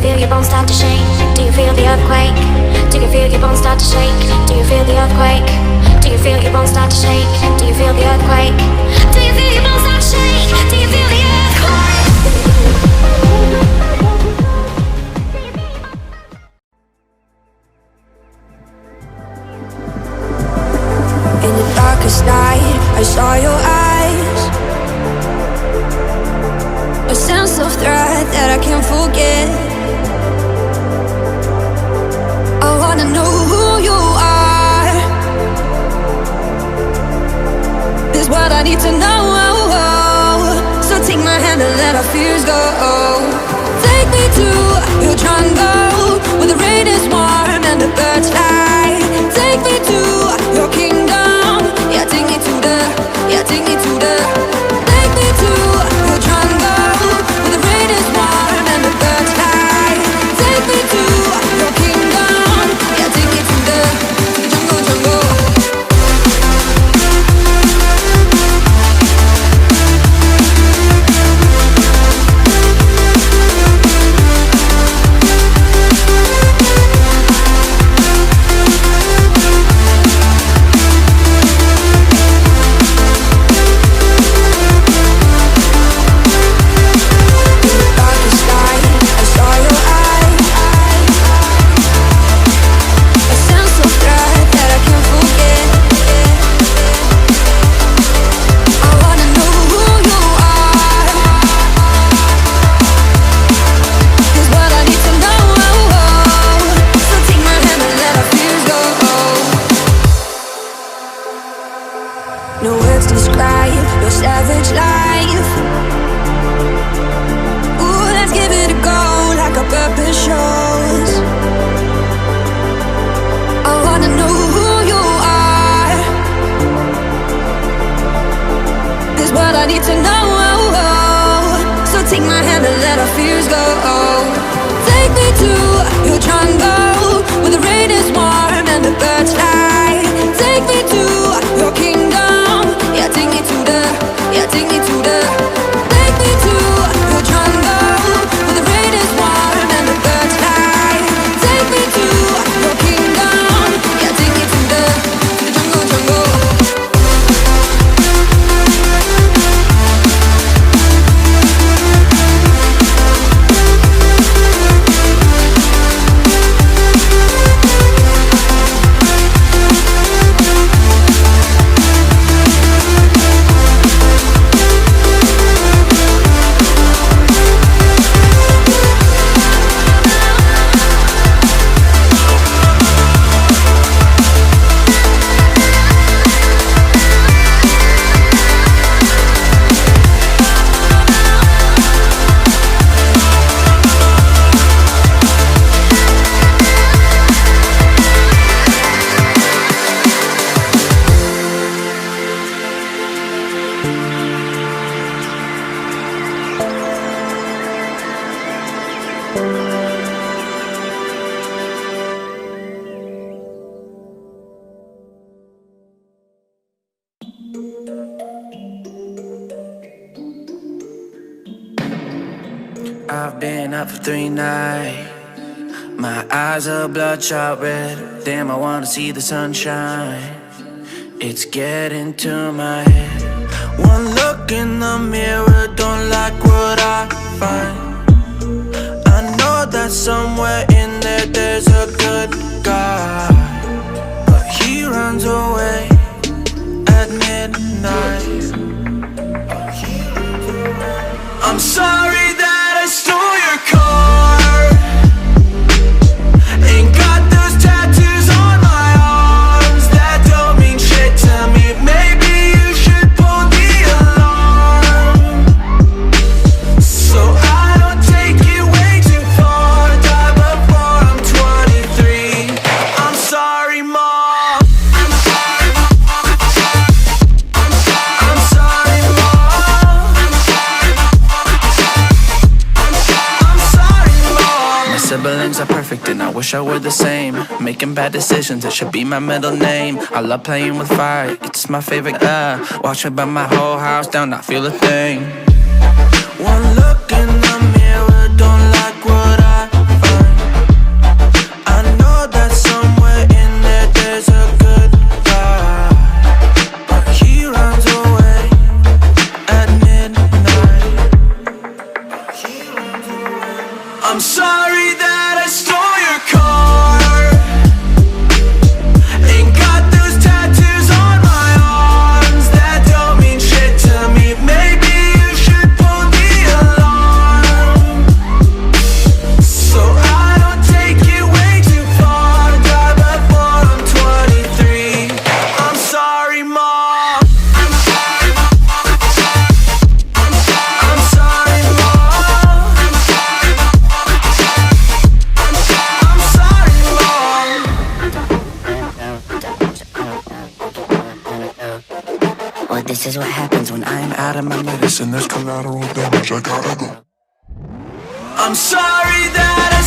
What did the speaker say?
feel your bones start to shake? Do you feel the earthquake? Do you feel your bones start to shake? Do you feel the earthquake? Do you feel your bones start to shake? Do you feel the earthquake? Do you feel your bones start to shake? Do you feel the earthquake? In the darkest night, I saw your eyes, a sense of threat that I can't forget. I wanna know who you are, is what I need to know. So take my hand and let our fears go. Take me to your jungle, where the rain is warm and the birds fly. Take me to your kingdom, yeah, take me to the, yeah, take me to the. Take me to your jungle, where the rain is warm and the birds fly. Take me to your kingdom, yeah, take me to the jungle, jungle. No words describe your savage life. Ooh, let's give it a go like our purpose shows. I wanna know who you are, is what I need to know. So take my hand and let our fears go. Take me to your jungle, where the rain is warm and the birds fly. Take me to your kingdom, yeah, take me to the, yeah, take me to the. Take me to your jungle, where the rain is warm and the birds fly. Take me to your kingdom, yeah, take me to the jungle, jungle. I've been up for 3 nights. My eyes are bloodshot red. Damn, I wanna see the sunshine. It's getting to my head. One look in the mirror, don't like what I find. I know that somewhere in there there's a good guy, but he runs away at midnight. I'm sorry that I stole your car. Ain't got those tattoos on my arms that don't mean shit to me. Maybe you should pull the alarm, so I don't take it way too far. Die before I'm 23. I'm sorry, Mom. I'm sorry, Mom. I'm sorry, Mom. I'm sorry, Mom. My siblings are perfect and I wish I were the same. Making bad decisions, it should be my middle name. I love playing with fire, it's my favorite. Watch me burn my whole house down, not feel a thing. One look in the mirror, don't like what I I'm sorry that I stole your car. Ain't got those tattoos on my arms that don't mean shit to me. Maybe you should pull the alarm, so I don't take it way too far. Drive before I'm 23. I'm sorry, Mom. I'm sorry, Mom. I'm sorry, Mom. Well, this is what happens when I'm out of my medicine. There's collateral damage, I gotta go. I'm sorry that I